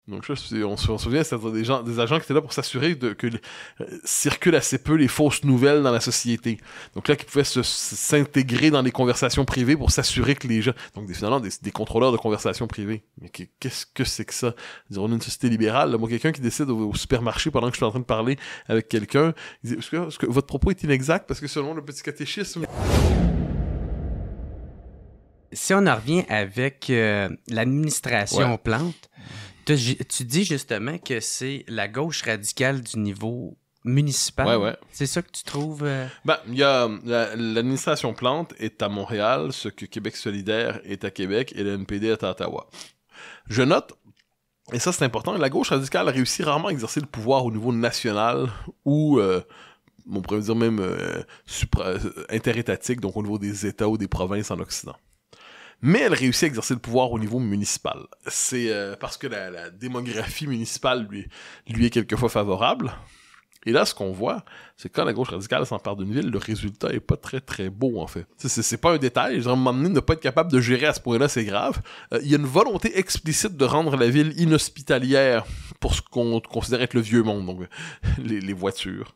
Donc on se souvient, c'est-à-dire des agents qui étaient là pour s'assurer que circulent assez peu les fausses nouvelles dans la société. Donc là, qui pouvaient s'intégrer dans les conversations privées pour s'assurer que les gens... Donc finalement, des contrôleurs de conversations privées. Mais qu'est-ce que c'est que ça? On est une société libérale. Là, moi, quelqu'un qui décide au supermarché pendant que je suis en train de parler avec quelqu'un, il dit, est-ce que votre propos est inexact parce que selon le petit catéchisme... Si on en revient avec l'administration Plante, tu dis justement que c'est la gauche radicale du niveau municipal. Ouais. C'est ça que tu trouves? Il y a l'administration Plante est à Montréal, ce que Québec solidaire est à Québec et le NPD est à Ottawa. Je note, et ça c'est important, la gauche radicale réussit rarement à exercer le pouvoir au niveau national ou... on pourrait dire même interétatique, donc au niveau des États ou des provinces en Occident. Mais elle réussit à exercer le pouvoir au niveau municipal. C'est parce que la démographie municipale lui est quelquefois favorable. Et là, ce qu'on voit, c'est que quand la gauche radicale s'empare d'une ville, le résultat est pas très très beau, en fait. C'est pas un détail. À un moment donné, ne pas être capable de gérer à ce point-là, c'est grave. Il y a une volonté explicite de rendre la ville inhospitalière pour ce qu'on considère être le vieux monde. Donc, les voitures,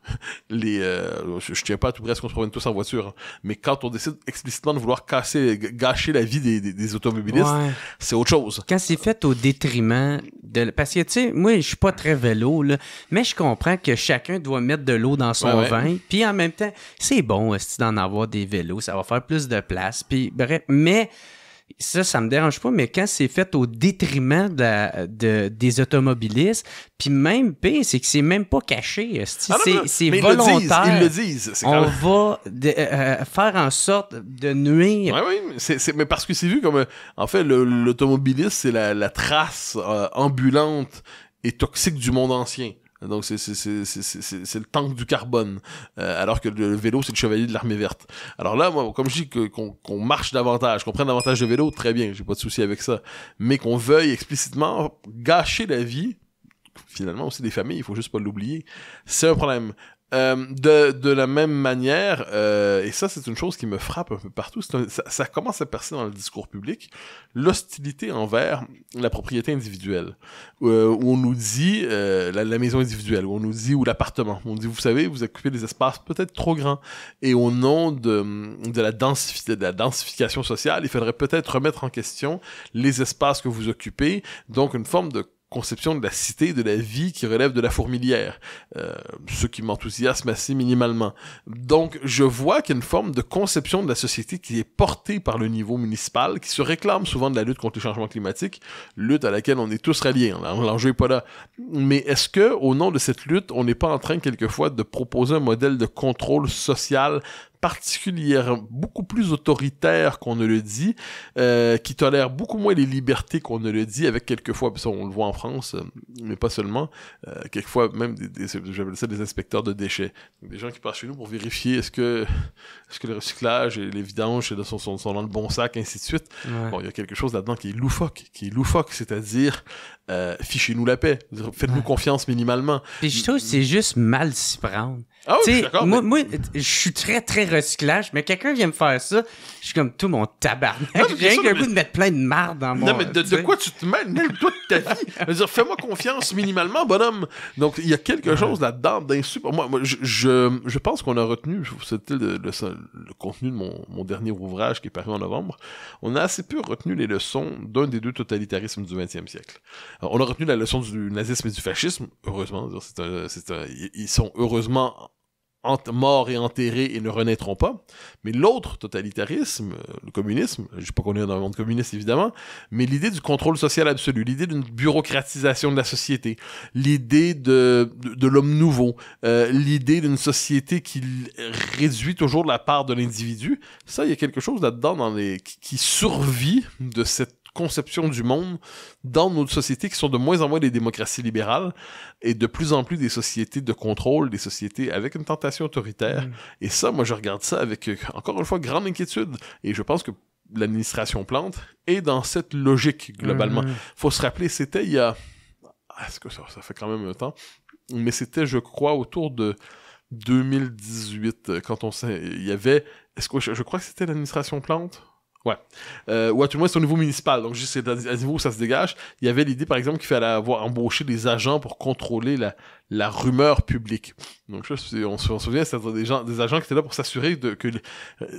je tiens pas à tout près à ce qu'on se promène tous en voiture, hein. Mais quand on décide explicitement de vouloir gâcher la vie des automobilistes, c'est autre chose. Quand c'est fait au détriment de... Parce que, tu sais, moi, je suis pas très vélo, là, mais je comprends que chacun doit mettre de l'eau dans son vin, puis en même temps, c'est bon d'en avoir des vélos, ça va faire plus de place, puis bref, mais ça me dérange pas, mais quand c'est fait au détriment des automobilistes, puis même pire, c'est que c'est même pas caché, c'est volontaire. Ils le disent. On va faire en sorte de nuire. Oui, mais parce que c'est vu comme, en fait, l'automobiliste, c'est la trace ambulante et toxique du monde ancien. Donc c'est le tank du carbone, alors que le vélo c'est le chevalier de l'armée verte. Alors là, moi, comme je dis qu'on marche davantage, qu'on prenne davantage de vélo, très bien, j'ai pas de souci avec ça, mais qu'on veuille explicitement gâcher la vie, finalement aussi des familles, il faut juste pas l'oublier, c'est un problème. De la même manière, et ça c'est une chose qui me frappe un peu partout, ça commence à percer dans le discours public, l'hostilité envers la propriété individuelle, où on nous dit la maison individuelle, où on nous dit, ou l'appartement, on dit, vous savez, vous occupez des espaces peut-être trop grands, et au nom de la densification sociale, il faudrait peut-être remettre en question les espaces que vous occupez, donc une forme de conception de la cité, de la vie qui relève de la fourmilière, ce qui m'enthousiasme assez minimalement. Donc, je vois qu'il y a une forme de conception de la société qui est portée par le niveau municipal, qui se réclame souvent de la lutte contre les changements climatiques, lutte à laquelle on est tous ralliés, l'enjeu est pas là. Mais est-ce que, au nom de cette lutte, on n'est pas en train quelquefois de proposer un modèle de contrôle social particulièrement beaucoup plus autoritaire qu'on ne le dit, qui tolère beaucoup moins les libertés qu'on ne le dit, avec quelquefois, ça on le voit en France, mais pas seulement, quelquefois même j'appelle ça des inspecteurs de déchets, donc des gens qui passent chez nous pour vérifier est-ce que le recyclage et les vidanges sont dans le bon sac, ainsi de suite. Bon, il y a quelque chose là-dedans qui est loufoque, c'est-à-dire fichez-nous la paix, faites-nous confiance minimalement. Puis je trouve que c'est juste mal s'y prendre. Ah oui, je suis d'accord. Moi, je suis très, très recyclage, mais quelqu'un vient me faire ça, je suis comme tout mon tabarnak. J'ai rien que le goût de mettre plein de marde dans mon... Non, mais de quoi tu te mêles toute ta vie? Je veux dire, fais-moi confiance minimalement, bonhomme. Donc, il y a quelque chose là-dedans d'insupportable. Moi, je pense qu'on a retenu, c'était le contenu de mon dernier ouvrage qui est paru en novembre, on a assez peu retenu les leçons d'un des deux totalitarismes du 20e siècle. Alors, on a retenu la leçon du nazisme et du fascisme, heureusement. Ils sont heureusement morts et enterrés et ne renaîtront pas. Mais l'autre totalitarisme, le communisme, je ne sais pas qu'on est dans le monde communiste évidemment, mais l'idée du contrôle social absolu, l'idée d'une bureaucratisation de la société, l'idée de l'homme nouveau, l'idée d'une société qui réduit toujours la part de l'individu, ça, il y a quelque chose là-dedans qui survit de cette conception du monde dans nos sociétés qui sont de moins en moins des démocraties libérales et de plus en plus des sociétés de contrôle, des sociétés avec une tentation autoritaire. Et ça, moi, je regarde ça avec, encore une fois, grande inquiétude. Et je pense que l'administration Plante est dans cette logique, globalement. Faut se rappeler, c'était il y a... Est-ce que ça fait quand même un temps? Mais c'était, je crois, autour de 2018, quand il y avait... Je crois que c'était l'administration Plante? Ouais. Ou à tout le moins, c'est au niveau municipal. Donc, juste à ce niveau où ça se dégage. Il y avait l'idée, par exemple, qu'il fallait avoir embauché des agents pour contrôler la rumeur publique. Donc, on se souvient, c'est-à-dire des agents qui étaient là pour s'assurer que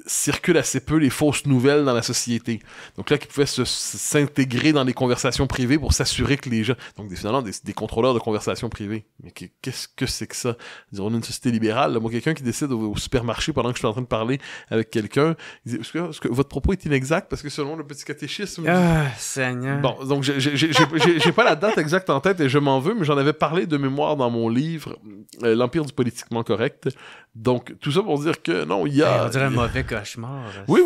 circulent assez peu les fausses nouvelles dans la société. Donc là, qui pouvaient s'intégrer dans les conversations privées pour s'assurer que les gens... Donc, finalement, des contrôleurs de conversations privées. Mais qu'est-ce que c'est que ça? On est une société libérale. Là, moi, quelqu'un qui décide au supermarché pendant que je suis en train de parler avec quelqu'un, il dit, est-ce que votre propos est inexact? Parce que selon le petit catéchisme... Ah, Seigneur! Bon, donc, j'ai pas la date exacte en tête et je m'en veux, mais j'en avais parlé de mémoire dans mon livre L'Empire du politiquement correct. Donc, tout ça pour dire que non, il y a... on dirait un mauvais cauchemar. Oui,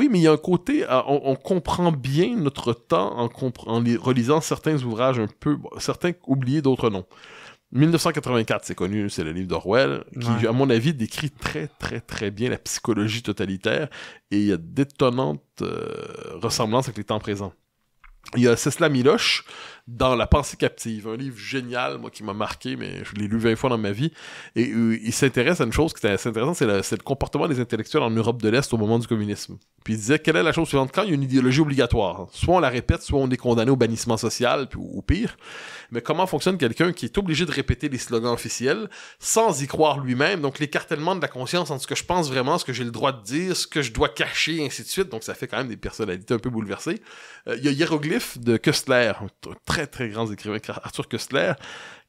mais il y a un côté... On comprend bien notre temps en relisant certains ouvrages un peu... certains oubliés, d'autres non. 1984, c'est connu, c'est le livre d'Orwell, qui, à mon avis, décrit très, très, très bien la psychologie totalitaire et il y a d'étonnantes ressemblances avec les temps présents. Il y a Czesław Miłosz dans La pensée captive, un livre génial, moi, qui m'a marqué, mais je l'ai lu 20 fois dans ma vie, et il s'intéresse à une chose qui est assez intéressante, c'est le comportement des intellectuels en Europe de l'Est au moment du communisme. Puis il disait, quelle est la chose suivante? Quand il y a une idéologie obligatoire, soit on la répète, soit on est condamné au bannissement social, ou pire, mais comment fonctionne quelqu'un qui est obligé de répéter les slogans officiels sans y croire lui-même, donc l'écartellement de la conscience entre ce que je pense vraiment, ce que j'ai le droit de dire, ce que je dois cacher, et ainsi de suite, donc ça fait quand même des personnalités un peu bouleversées. Il y a Hiéroglyphe de Koestler, un très très grand écrivain, Arthur Koestler,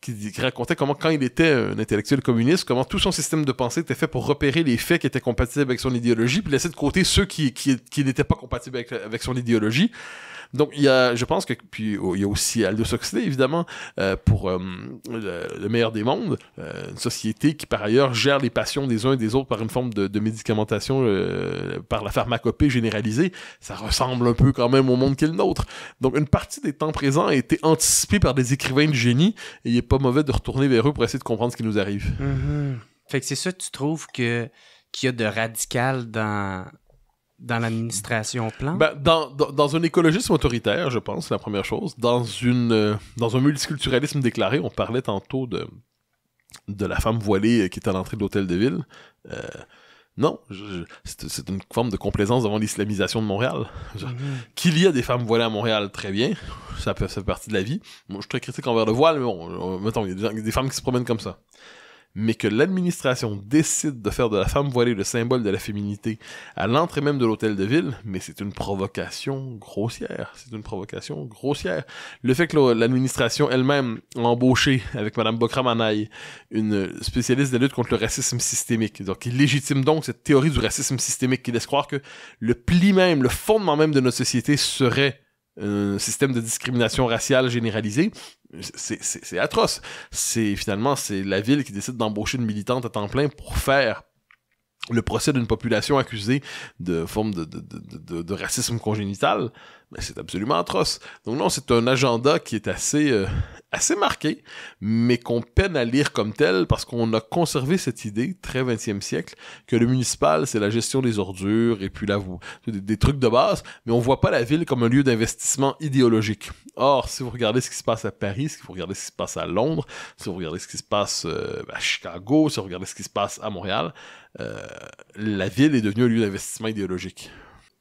qui racontait comment, quand il était un intellectuel communiste, comment tout son système de pensée était fait pour repérer les faits qui étaient compatibles avec son idéologie, puis laisser de côté ceux qui n'étaient pas compatibles avec son idéologie. Donc, je pense que, puis il y a aussi Aldous Huxley, évidemment, pour le meilleur des mondes, une société qui, par ailleurs, gère les passions des uns et des autres par une forme de médicamentation, par la pharmacopée généralisée. Ça ressemble un peu quand même au monde qu'est le nôtre. Donc, une partie des temps présents a été anticipée par des écrivains de génie, et il est pas mauvais de retourner vers eux pour essayer de comprendre ce qui nous arrive. Mm-hmm. Fait que c'est ça, tu trouves qu'il y a de radical dans l'administration Plante? Ben, dans un écologisme autoritaire, je pense, c'est la première chose. Dans un multiculturalisme déclaré, on parlait tantôt de la femme voilée qui est à l'entrée de l'hôtel de ville. Non, c'est une forme de complaisance devant l'islamisation de Montréal. Qu'il y a des femmes voilées à Montréal, très bien. Ça fait partie de la vie. Moi, je suis très critique envers le voile, mais bon, mettons, il y a des femmes qui se promènent comme ça. Mais que l'administration décide de faire de la femme voilée le symbole de la féminité à l'entrée même de l'hôtel de ville, mais c'est une provocation grossière. Le fait que l'administration elle-même a embauché, avec Mme Bokram-Anaï, une spécialiste de la lutte contre le racisme systémique, donc qui légitime donc cette théorie du racisme systémique, qui laisse croire que le pli même, le fondement même de notre société serait un système de discrimination raciale généralisée, c'est atroce. Finalement, c'est la ville qui décide d'embaucher une militante à temps plein pour faire le procès d'une population accusée de forme de racisme congénital. Mais c'est absolument atroce. Donc non, c'est un agenda qui est assez marqué, mais qu'on peine à lire comme tel parce qu'on a conservé cette idée, très 20e siècle, que le municipal, c'est la gestion des ordures et puis là, des trucs de base, mais on voit pas la ville comme un lieu d'investissement idéologique. Or, si vous regardez ce qui se passe à Paris, si vous regardez ce qui se passe à Londres, si vous regardez ce qui se passe à Chicago, si vous regardez ce qui se passe à Montréal, la ville est devenue un lieu d'investissement idéologique.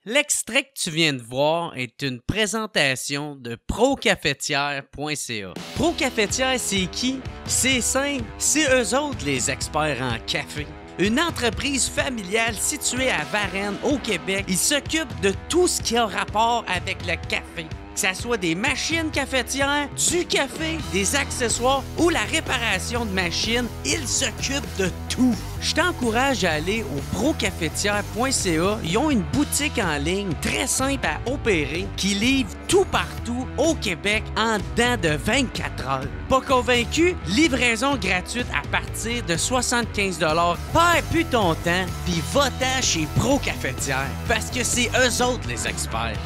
L'extrait que tu viens de voir est une présentation de procafetière.ca. Procafetière, c'est qui? C'est simple, c'est eux autres les experts en café. Une entreprise familiale située à Varennes, au Québec. Ils s'occupent de tout ce qui a rapport avec le café. Que ce soit des machines cafetières, du café, des accessoires ou la réparation de machines, ils s'occupent de tout. Je t'encourage à aller au procafetière.ca. Ils ont une boutique en ligne très simple à opérer qui livre tout partout au Québec en dedans de 24 heures. Pas convaincu? Livraison gratuite à partir de 75 $. Perds plus ton temps puis va-t'en chez Procafetière parce que c'est eux autres les experts.